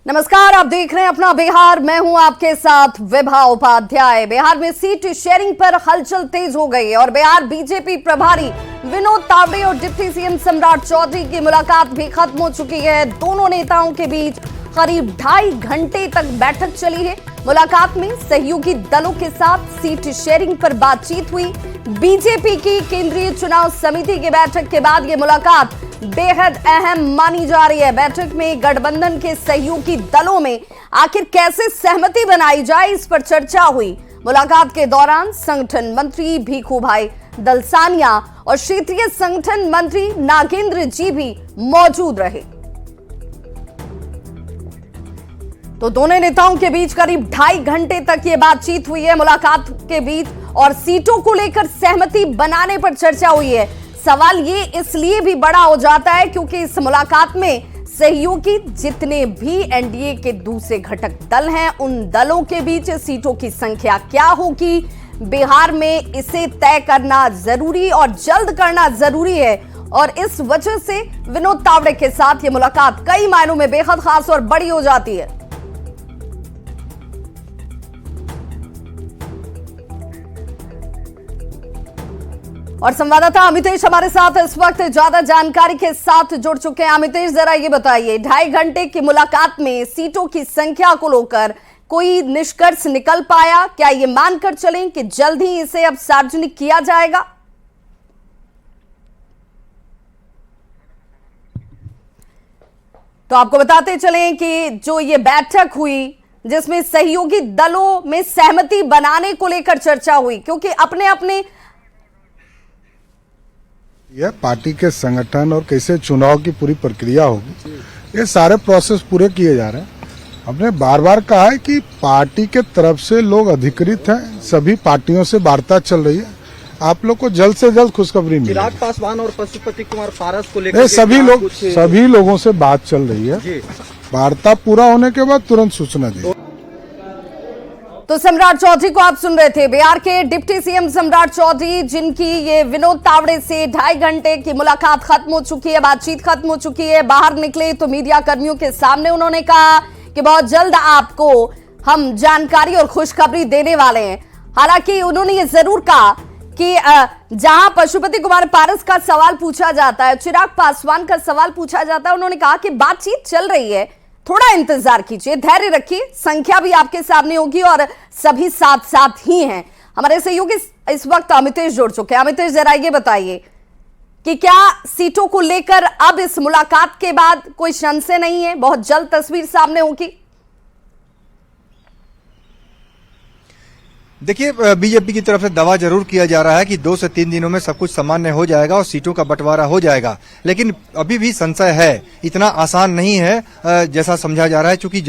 नमस्कार, आप देख रहे हैं अपना बिहार। मैं हूं आपके साथ विभा उपाध्याय। बिहार में सीट शेयरिंग पर हलचल तेज हो गई है और बिहार बीजेपी प्रभारी विनोद तावड़े और डिप्टी सीएम सम्राट चौधरी की मुलाकात भी खत्म हो चुकी है। दोनों नेताओं के बीच करीब 2.5 घंटे तक बैठक चली है। मुलाकात में सहयोगी दलों के साथ सीट शेयरिंग पर बातचीत हुई। बीजेपी की केंद्रीय चुनाव समिति की बैठक के बाद ये मुलाकात बेहद अहम मानी जा रही है। बैठक में गठबंधन के सहयोगी दलों में आखिर कैसे सहमति बनाई जाए, इस पर चर्चा हुई। मुलाकात के दौरान संगठन मंत्री भीखू भाई दलसानिया और क्षेत्रीय संगठन मंत्री नागेंद्र जी भी मौजूद रहे। तो दोनों नेताओं के बीच करीब 2.5 घंटे तक ये बातचीत हुई है। मुलाकात के बीच और सीटों को लेकर सहमति बनाने पर चर्चा हुई है। सवाल ये इसलिए भी बड़ा हो जाता है क्योंकि इस मुलाकात में सहयोगी जितने भी एनडीए के दूसरे घटक दल हैं, उन दलों के बीच सीटों की संख्या क्या होगी, बिहार में इसे तय करना जरूरी और जल्द करना जरूरी है। और इस वजह से विनोद तावड़े के साथ ये मुलाकात कई मायनों में बेहद खास और बड़ी हो जाती है। और संवाददाता अमितेश हमारे साथ इस वक्त ज्यादा जानकारी के साथ जुड़ चुके हैं। अमितेश, जरा ये बताइए, 2.5 घंटे की मुलाकात में सीटों की संख्या को लेकर कोई निष्कर्ष निकल पाया? क्या ये मानकर चलें कि जल्द ही इसे अब सार्वजनिक किया जाएगा? तो आपको बताते चलें कि जो ये बैठक हुई जिसमें सहयोगी दलों में सहमति बनाने को लेकर चर्चा हुई, क्योंकि अपने अपने यह पार्टी के संगठन और कैसे चुनाव की पूरी प्रक्रिया होगी, ये सारे प्रोसेस पूरे किए जा रहे हैं। हमने बार बार कहा है कि पार्टी के तरफ से लोग अधिकृत हैं, सभी पार्टियों से वार्ता चल रही है। आप लोग को जल्द से जल्द खुशखबरी मिलेगी। चिराग पासवान और पशुपति कुमार पारस को लेकर सभी लोगों से बात चल रही है। वार्ता पूरा होने के बाद तुरंत सूचना दी। तो सम्राट चौधरी को आप सुन रहे थे, बिहार के डिप्टी सीएम सम्राट चौधरी, जिनकी ये विनोद तावड़े से 2.5 घंटे की मुलाकात खत्म हो चुकी है, बातचीत खत्म हो चुकी है। बाहर निकले तो मीडिया कर्मियों के सामने उन्होंने कहा कि बहुत जल्द आपको हम जानकारी और खुशखबरी देने वाले हैं। हालांकि उन्होंने ये जरूर कहा कि जहां पशुपति कुमार पारस का सवाल पूछा जाता है, चिराग पासवान का सवाल पूछा जाता है, उन्होंने कहा कि बातचीत चल रही है, थोड़ा इंतजार कीजिए, धैर्य रखिए, संख्या भी आपके सामने होगी और सभी साथ साथ ही हैं। हमारे सहयोगी इस वक्त अमितेश जुड़ चुके हैं। अमितेश, जरा ये बताइए कि क्या सीटों को लेकर अब इस मुलाकात के बाद कोई संशय नहीं है, बहुत जल्द तस्वीर सामने होगी? देखिए, बीजेपी की तरफ से दावा जरूर किया जा रहा है कि 2 से 3 दिनों में सब कुछ सामान्य हो जाएगा और सीटों का बंटवारा हो जाएगा, लेकिन अभी भी संशय है, इतना आसान नहीं है जैसा समझा जा रहा है। क्योंकि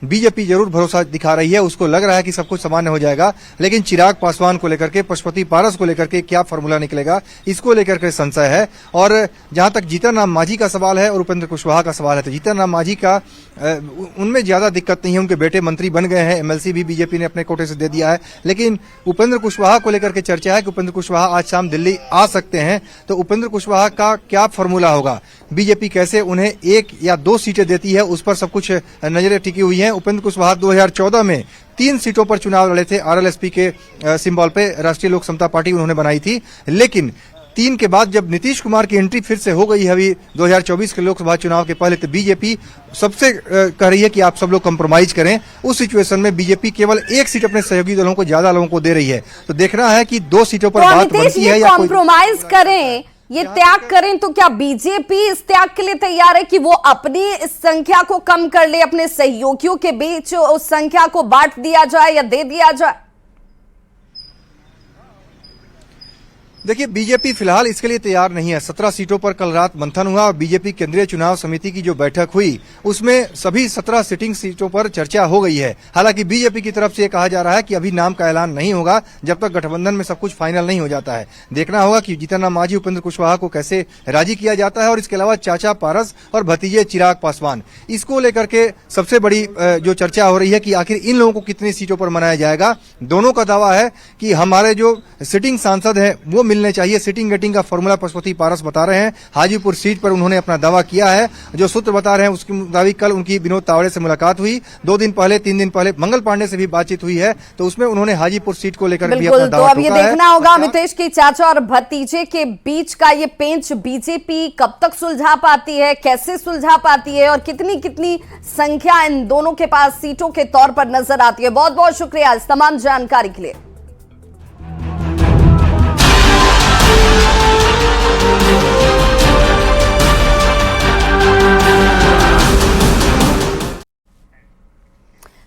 बीजेपी जरूर भरोसा दिखा रही है, उसको लग रहा है कि सब कुछ सामान्य हो जाएगा, लेकिन चिराग पासवान को लेकर के, पशुपति पारस को लेकर के क्या फॉर्मूला निकलेगा, इसको लेकर के संशय है। और जहां तक जीतन राम मांझी का सवाल है और उपेंद्र कुशवाहा का सवाल है, तो जीतन राम मांझी का उनमें ज्यादा दिक्कत नहीं है, उनके बेटे मंत्री बन गए हैं, एमएलसी भी बीजेपी ने अपने कोटे से दे दिया है। लेकिन उपेंद्र कुशवाहा को लेकर के चर्चा है कि उपेंद्र कुशवाहा आज शाम दिल्ली आ सकते हैं, तो उपेंद्र कुशवाहा का क्या फॉर्मूला होगा, बीजेपी कैसे उन्हें 1 या 2 सीटें देती है, उस पर सब कुछ नजरें टिकी हुई हैं। उपेंद्र कुशवाहा 2014 में 3 सीटों पर चुनाव लड़े थे, आरएलएसपी के सिंबल पे, राष्ट्रीय लोक समता पार्टी उन्होंने बनाई थी। लेकिन 3 के बाद जब नीतीश कुमार की एंट्री फिर से हो गई है अभी 2024 के लोकसभा चुनाव के पहले, तो बीजेपी सबसे कह रही है कि आप सब लोग कंप्रोमाइज करें। उस सिचुएशन में बीजेपी केवल 1 सीट अपने सहयोगी दलों को, ज्यादा लोगों को दे रही है। तो देखना है कि 2 सीटों पर बात बनती है या कॉम्प्रोमाइज करें, ये त्याग करें, तो क्या बीजेपी इस त्याग के लिए तैयार है कि वो अपनी इस संख्या को कम कर ले, अपने सहयोगियों के बीच उस संख्या को बांट दिया जाए या दे दिया जाए? देखिए, बीजेपी फिलहाल इसके लिए तैयार नहीं है। 17 सीटों पर कल रात मंथन हुआ और बीजेपी केंद्रीय चुनाव समिति की जो बैठक हुई उसमें सभी 17 सिटिंग सीटों पर चर्चा हो गई है। हालांकि बीजेपी की तरफ से यह कहा जा रहा है कि अभी नाम का ऐलान नहीं होगा जब तक गठबंधन में सब कुछ फाइनल नहीं हो जाता है। देखना होगा कि जीतन राम मांझी, उपेंद्र कुशवाहा को कैसे राजी किया जाता है, और इसके अलावा चाचा पारस और भतीजे चिराग पासवान, इसको लेकर के सबसे बड़ी जो चर्चा हो रही है कि आखिर इन लोगों को कितनी सीटों पर मनाया जाएगा। दोनों का दावा है कि हमारे जो सिटिंग सांसद हैं वो मिलने चाहिए। सिटिंग गेटिंग का फॉर्मूला पशुपति पारस बता रहे हैं। हाजीपुर सीट पर उन्होंने अपना दावा किया है। जो सूत्र बता रहे हैं उसके मुताबिक कल उनकी विनोद तावड़े से मुलाकात हुई। 3 दिन पहले मंगल पांडे से भी बातचीत हुई है, तो उसमें उन्होंने हाजीपुर सीट को लेकर भी अपना दावा तो अब ये देखना होगा अमितेश की चाचा और भतीजे के बीच का ये पेंच बीजेपी कब तक सुलझा पाती है, कैसे सुलझा पाती है और कितनी कितनी संख्या इन दोनों के पास सीटों के तौर पर नजर आती है। बहुत बहुत शुक्रिया इस तमाम जानकारी के लिए।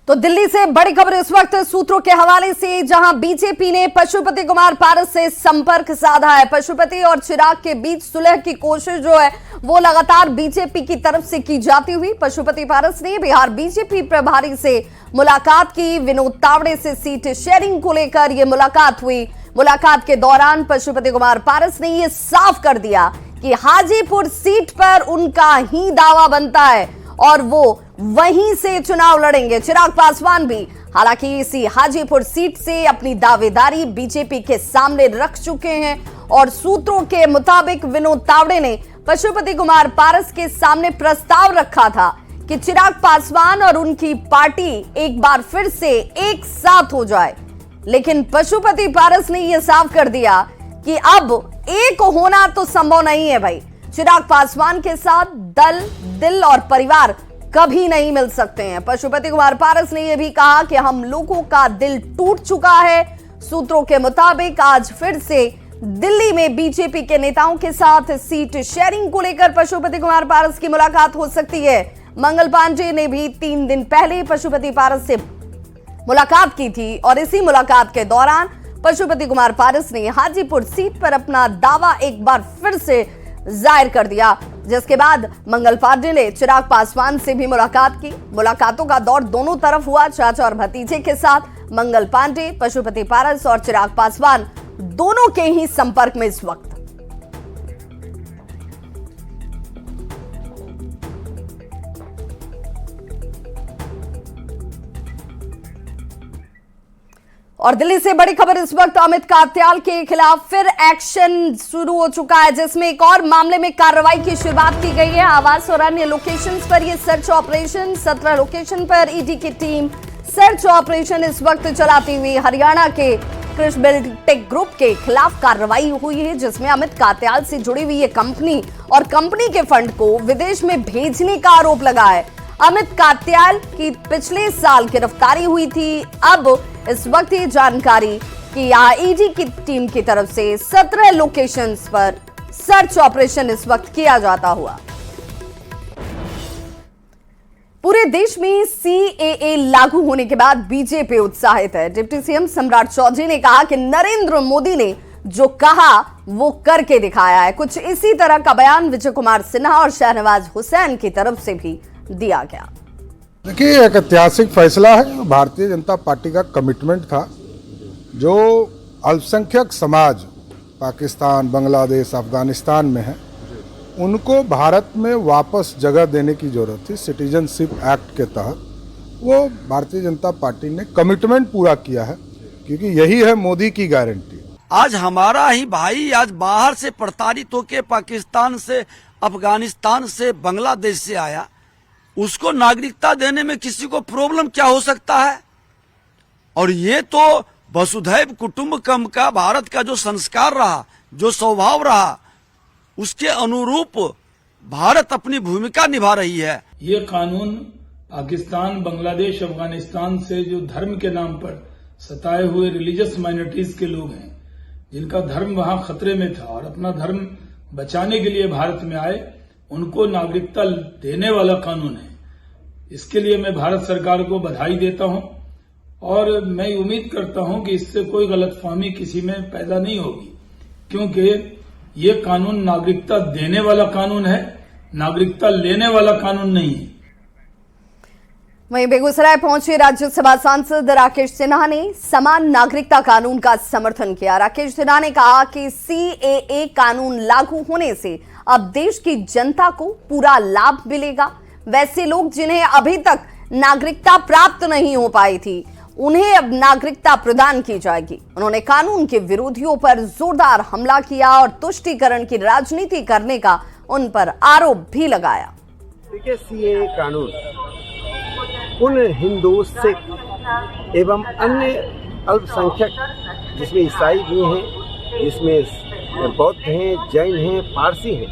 तो दिल्ली से बड़ी खबर इस वक्त सूत्रों के हवाले से, जहां बीजेपी ने पशुपति कुमार पारस से संपर्क साधा है। पशुपति और चिराग के बीच सुलह की कोशिश जो है वो लगातार बीजेपी की तरफ से की जाती हुई। पशुपति पारस ने बिहार बीजेपी प्रभारी से मुलाकात की। विनोद तावड़े से सीट शेयरिंग को लेकर यह मुलाकात हुई। मुलाकात के दौरान पशुपति कुमार पारस ने यह साफ कर दिया कि हाजीपुर सीट पर उनका ही दावा बनता है और वो वहीं से चुनाव लड़ेंगे। चिराग पासवान भी हालांकि इसी हाजीपुर सीट से अपनी दावेदारी बीजेपी के सामने रख चुके हैं और सूत्रों के मुताबिक विनोद तावड़े ने पशुपति कुमार पारस के सामने प्रस्ताव रखा था कि चिराग पासवान और उनकी पार्टी एक बार फिर से एक साथ हो जाए, लेकिन पशुपति पारस ने यह साफ कर दिया कि अब एक होना तो संभव नहीं है भाई। चिराग पासवान के साथ दल, दिल और परिवार कभी नहीं मिल सकते हैं। पशुपति कुमार पारस ने यह भी कहा कि हम लोगों का दिल टूट चुका है। सूत्रों के मुताबिक आज फिर से दिल्ली में बीजेपी के नेताओं के साथ सीट शेयरिंग को लेकर पशुपति कुमार पारस की मुलाकात हो सकती है। मंगल पांडे ने भी 3 दिन पहले पशुपति पारस से मुलाकात की थी और इसी मुलाकात के दौरान पशुपति कुमार पारस ने हाजीपुर सीट पर अपना दावा एक बार फिर से जाहिर कर दिया, जिसके बाद मंगल पांडे ने चिराग पासवान से भी मुलाकात की। मुलाकातों का दौर दोनों तरफ हुआ, चाचा और भतीजे के साथ। मंगल पांडे, पशुपति पारस और चिराग पासवान दोनों के ही संपर्क में इस वक्त। और दिल्ली से बड़ी खबर इस वक्त, अमित कात्याल के खिलाफ फिर एक्शन शुरू हो चुका है, जिसमें एक और मामले में कार्रवाई की शुरुआत की गई है। आवास और अन्य लोकेशंस पर यह सर्च ऑपरेशन, 17 लोकेशन पर ईडी की टीम सर्च ऑपरेशन इस वक्त चलाती हुई हरियाणा के कृष बिल्डटेक ग्रुप के खिलाफ कार्रवाई हुई है, जिसमें अमित कात्याल से जुड़ी हुई ये कंपनी और कंपनी के फंड को विदेश में भेजने का आरोप लगा है। अमित कात्याल की पिछले साल गिरफ्तारी हुई थी। अब इस वक्त ये जानकारी कि ईडी की टीम की तरफ से 17 लोकेशंस पर सर्च ऑपरेशन इस वक्त किया जाता हुआ। पूरे देश में सीएए लागू होने के बाद बीजेपी उत्साहित है। डिप्टी सीएम सम्राट चौधरी ने कहा कि नरेंद्र मोदी ने जो कहा वो करके दिखाया है। कुछ इसी तरह का बयान विजय कुमार सिन्हा और शहनवाज हुसैन की तरफ से भी दिया गया। देखिए, एक ऐतिहासिक फैसला है। भारतीय जनता पार्टी का कमिटमेंट था, जो अल्पसंख्यक समाज पाकिस्तान, बांग्लादेश, अफगानिस्तान में है, उनको भारत में वापस जगह देने की जरूरत थी। सिटीजनशिप एक्ट के तहत वो भारतीय जनता पार्टी ने कमिटमेंट पूरा किया है, क्योंकि यही है मोदी की गारंटी। आज हमारा ही भाई आज बाहर से प्रताड़ित होकर पाकिस्तान से, अफगानिस्तान से, बांग्लादेश से आया, उसको नागरिकता देने में किसी को प्रॉब्लम क्या हो सकता है? और ये तो वसुधैव कुटुंबकम का भारत का जो संस्कार रहा, जो स्वभाव रहा, उसके अनुरूप भारत अपनी भूमिका निभा रही है। ये कानून पाकिस्तान, बांग्लादेश, अफगानिस्तान से जो धर्म के नाम पर सताए हुए रिलीजियस माइनॉरिटीज के लोग हैं, जिनका धर्म वहां खतरे में था और अपना धर्म बचाने के लिए भारत में आए, उनको नागरिकता देने वाला कानून है। इसके लिए मैं भारत सरकार को बधाई देता हूं और मैं उम्मीद करता हूं कि इससे कोई गलतफहमी किसी में पैदा नहीं होगी, क्योंकि ये कानून नागरिकता देने वाला कानून है, नागरिकता लेने वाला कानून नहीं है। वहीं बेगूसराय पहुंचे राज्यसभा सांसद राकेश सिन्हा ने समान नागरिकता कानून का समर्थन किया। राकेश सिन्हा ने कहा कि सीएए कानून लागू होने से अब देश की जनता को पूरा लाभ मिलेगा। वैसे लोग जिन्हें अभी तक नागरिकता प्राप्त नहीं हो पाई थी, उन्हें अब नागरिकता प्रदान की जाएगी। उन्होंने कानून के विरोधियों पर जोरदार हमला किया और तुष्टीकरण की राजनीति करने का उन पर आरोप भी लगाया। देखिए, सीएए कानून उन हिंदू, सिख एवं अन्य अल्पसंख्यक, जिसमें ईसाई भी हैं, जिसमें बौद्ध हैं, जैन हैं, पारसी हैं,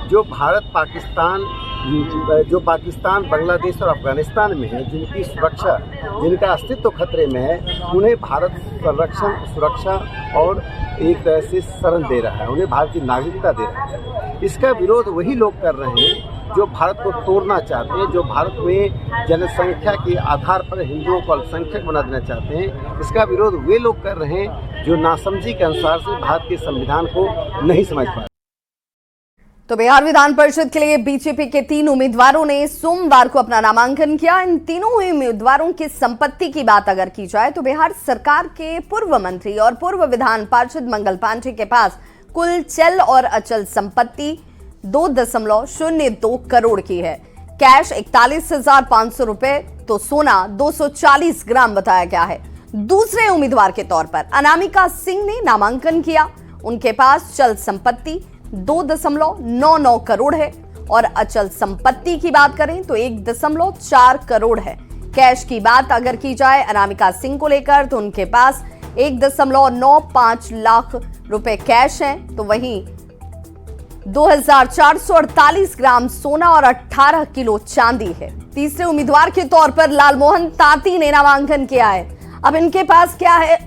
जो पाकिस्तान, बांग्लादेश और अफगानिस्तान में है, जिनकी सुरक्षा, जिनका अस्तित्व खतरे में है, उन्हें भारत संरक्षण, सुरक्षा और एक तरह से शरण दे रहा है, उन्हें भारत की नागरिकता दे रहा है। इसका विरोध वही लोग कर रहे हैं जो भारत को तोड़ना चाहते हैं, जो भारत में जनसंख्या के आधार पर हिंदुओं को अल्पसंख्यक बना देना चाहते हैं। इसका विरोध वे लोग कर रहे हैं जो नासमझी के अनुसार से भारत के संविधान को नहीं समझ पा रहे। तो बिहार विधान परिषद के लिए बीजेपी के 3 उम्मीदवारों ने सोमवार को अपना नामांकन किया। इन तीनों उम्मीदवारों की संपत्ति की बात अगर की जाए तो बिहार सरकार के पूर्व मंत्री और पूर्व विधान पार्षद मंगल पांडे के पास कुल चल और अचल संपत्ति 2.02 करोड़ की है। कैश 41,500 रुपए तो सोना 240 ग्राम बताया गया है। दूसरे उम्मीदवार के तौर पर अनामिका सिंह ने नामांकन किया। उनके पास चल संपत्ति 2.99 करोड़ है और अचल संपत्ति की बात करें तो 1.4 करोड़ है। कैश की बात अगर की जाए अनामिका सिंह को लेकर तो उनके पास 1.95 लाख रुपए कैश है, तो वहीं 2,448 ग्राम सोना और 18 किलो चांदी है। तीसरे उम्मीदवार के तौर पर लालमोहन तांती ने नामांकन किया है। अब इनके पास क्या है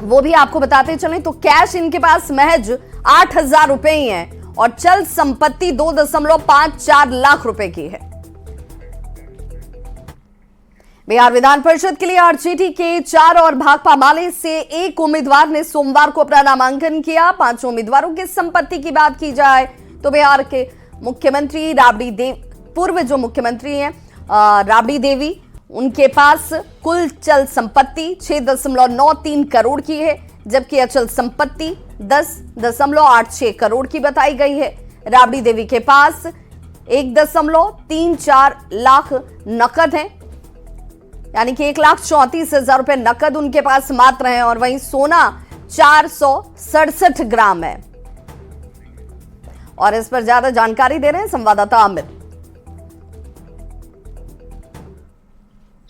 वो भी आपको बताते चलें तो कैश इनके पास महज 8,000 रुपए ही है और चल संपत्ति 2.54 लाख रुपए की है। बिहार विधान परिषद के लिए आरजेडी के 4 और भाकपा माले से 1 उम्मीदवार ने सोमवार को अपना नामांकन किया। 5 उम्मीदवारों की संपत्ति की बात की जाए तो बिहार के मुख्यमंत्री राबड़ी देवी, पूर्व जो मुख्यमंत्री हैं राबड़ी देवी, उनके पास कुल चल संपत्ति 6.93 करोड़ की है, जबकि अचल संपत्ति 10.86 करोड़ की बताई गई है। राबड़ी देवी के पास 1.34 लाख नकद है, यानी कि 1,34,000 रुपए नकद उनके पास मात्र है और वहीं सोना 467 ग्राम है। और इस पर ज्यादा जानकारी दे रहे हैं संवाददाता अमित।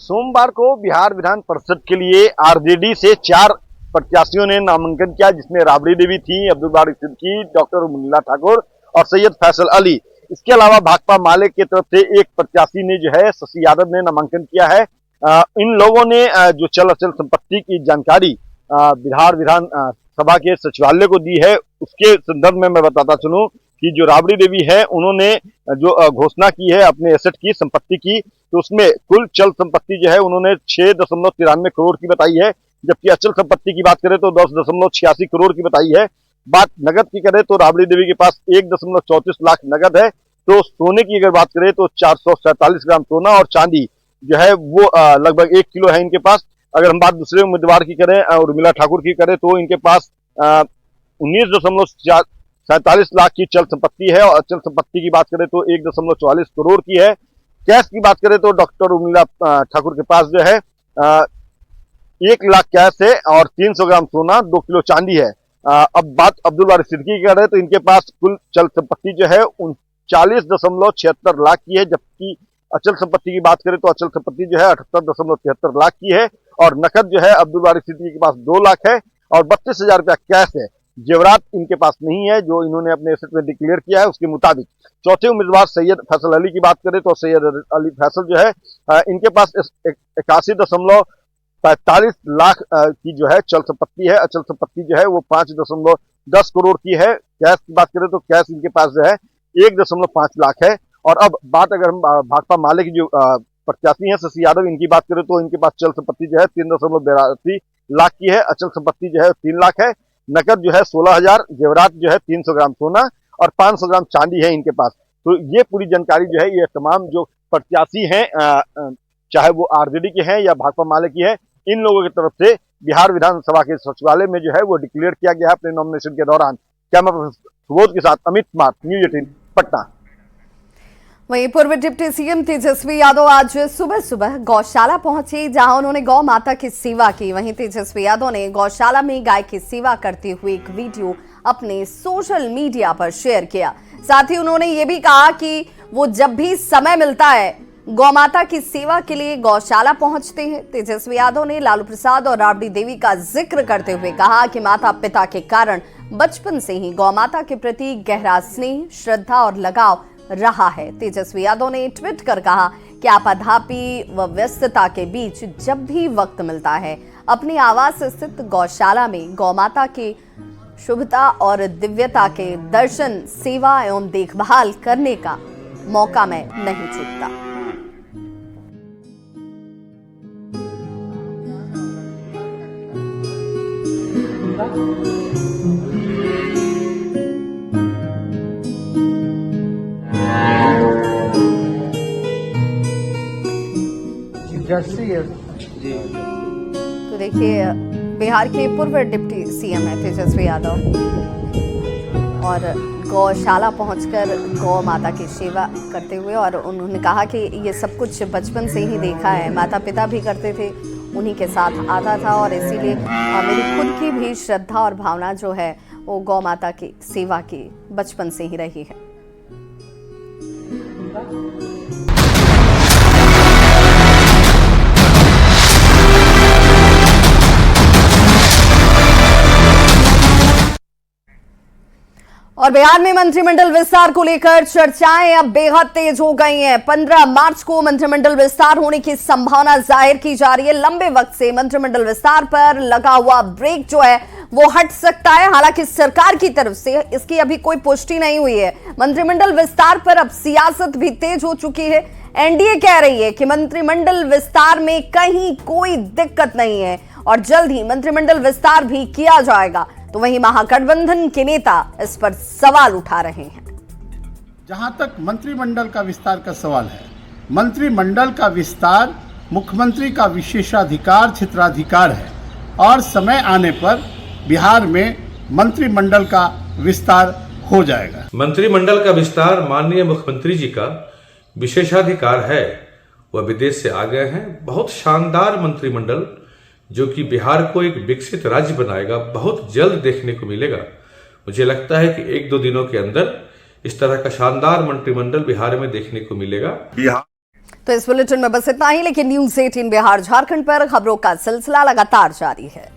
सोमवार को बिहार विधान परिषद के लिए आरजेडी से 4 प्रत्याशियों ने नामांकन किया, जिसमें राबड़ी देवी थी, अब्दुल बारी सिद्दीकी, डॉक्टर उर्मिला ठाकुर और सैयद फैसल अली। इसके अलावा भाकपा माले की तरफ से एक प्रत्याशी ने जो है शशि यादव ने नामांकन किया है। इन लोगों ने जो चल अचल संपत्ति की जानकारी बिहार विधान सभा के सचिवालय को दी है। उसके संदर्भ में मैं बताता चलूं कि जो राबड़ी देवी है उन्होंने जो घोषणा की है अपने एसेट की, संपत्ति की, तो उसमें कुल चल संपत्ति जो है उन्होंने 6.93 करोड़ की बताई है, जबकि अचल संपत्ति की बात करें तो 10.86 करोड़ की बताई है। बात नगद की करें तो राबड़ी देवी के पास 1.34 लाख नगद है। तो सोने की अगर बात करें तो 447 ग्राम सोना और चांदी जो है वो लगभग 1 किलो है इनके पास। अगर हम बात दूसरे उम्मीदवार की करें उर्मिला ठाकुर की करें तो इनके पास 19.47 लाख की चल संपत्ति है और अचल संपत्ति की बात करें तो 1.44 करोड़ की है। कैश की बात करें तो डॉक्टर उर्मिला ठाकुर के पास जो है 1 लाख कैश है और 300 ग्राम सोना, 2 किलो चांदी है। अब बात अब्दुल बारी सिद्दीकी की करें तो इनके पास कुल चल संपत्ति जो है 39.76 लाख की है, जबकि अचल संपत्ति की बात करें तो अचल संपत्ति जो है 78.73 लाख की है और नकद जो है अब्दुल बारी सिद्दीकी के पास 2 लाख है और 32,000 रुपया कैश है। जेवरात इनके पास नहीं है जो इन्होंने अपने एसेट में डिक्लेयर किया है उसके मुताबिक। चौथे उम्मीदवार सैयद फैसल अली की बात करें तो सैयद अली फैसल जो है इनके पास 81.45 लाख की जो है चल संपत्ति है। अचल संपत्ति जो है वो 5.10 करोड़ की है। कैश की बात करें तो कैश इनके पास जो है 1.5 लाख है। और अब बात अगर हम भाकपा माले की जो प्रत्याशी हैं शशि यादव, इनकी बात करें तो इनके पास चल संपत्ति जो है 3.82 लाख की है, अचल संपत्ति जो है 3 लाख है, नकद जो है 16,000, जेवरात जो है 300 ग्राम सोना और 500 ग्राम चांदी है इनके पास। तो ये पूरी जानकारी जो है ये तमाम जो प्रत्याशी हैं चाहे वो आरजेडी के हैं या भाकपा माले की है, इन लोगों की तरफ से बिहार विधानसभा के सचिवालय में जो है वो डिक्लेयर किया गया है अपने नॉमिनेशन के दौरान। कैमरा पर्सन सुबोध के साथ अमित कुमार, न्यूज़ 18 पटना। वहीं पूर्व डिप्टी सीएम तेजस्वी यादव आज सुबह सुबह गौशाला पहुंचे, जहां उन्होंने गौ माता की सेवा की। वहीं तेजस्वी यादव ने गौशाला में गाय की सेवा करते हुए एक वीडियो अपने सोशल मीडिया पर शेयर किया। साथ ही उन्होंने ये भी कहा कि वो जब भी समय मिलता है गौ माता की सेवा के लिए गौशाला पहुंचते हैं। तेजस्वी यादव ने लालू प्रसाद और राबड़ी देवी का जिक्र करते हुए कहा कि माता पिता के कारण बचपन से ही गौ माता के प्रति गहरा स्नेह, श्रद्धा और लगाव रहा है। तेजस्वी यादव ने ट्वीट कर कहा कि आपाधापी व व्यस्तता के बीच जब भी वक्त मिलता है अपनी आवास स्थित गौशाला में गौ माता की शुभता और दिव्यता के दर्शन, सेवा एवं देखभाल करने का मौका मैं नहीं चूकता। तो देखिए, बिहार के पूर्व डिप्टी सीएम है तेजस्वी यादव और गौशाला पहुंचकर गौ माता की सेवा करते हुए, और उन्होंने कहा कि ये सब कुछ बचपन से ही देखा है, माता पिता भी करते थे, उन्हीं के साथ आता था और इसीलिए मेरी खुद की भी श्रद्धा और भावना जो है वो गौ माता की सेवा की बचपन से ही रही है। और बिहार में मंत्रिमंडल विस्तार को लेकर चर्चाएं अब बेहद तेज हो गई हैं। 15 मार्च को मंत्रिमंडल विस्तार होने की संभावना जाहिर की जा रही है। लंबे वक्त से मंत्रिमंडल विस्तार पर लगा हुआ ब्रेक जो है वो हट सकता है। हालांकि सरकार की तरफ से इसकी अभी कोई पुष्टि नहीं हुई है। मंत्रिमंडल विस्तार पर अब सियासत भी तेज हो चुकी है। एनडीए कह रही है कि मंत्रिमंडल विस्तार में कहीं कोई दिक्कत नहीं है और जल्द ही मंत्रिमंडल विस्तार भी किया जाएगा। तो वहीं महागठबंधन के नेता इस पर सवाल उठा रहे हैं। जहां तक मंत्रिमंडल का विस्तार का सवाल है, मंत्रिमंडल का विस्तार मुख्यमंत्री का विशेषाधिकार, क्षेत्राधिकार है और समय आने पर बिहार में मंत्रिमंडल का विस्तार हो जाएगा। मंत्रिमंडल का विस्तार माननीय मुख्यमंत्री जी का विशेषाधिकार है। वह विदेश से आ गए हैं। बहुत शानदार मंत्रिमंडल जो कि बिहार को एक विकसित राज्य बनाएगा, बहुत जल्द देखने को मिलेगा। मुझे लगता है कि 1-2 दिनों के अंदर इस तरह का शानदार मंत्रिमंडल बिहार में देखने को मिलेगा। तो इस बुलेटिन में बस इतना ही, लेकिन न्यूज़ 18 बिहार झारखंड पर खबरों का सिलसिला लगातार जारी है।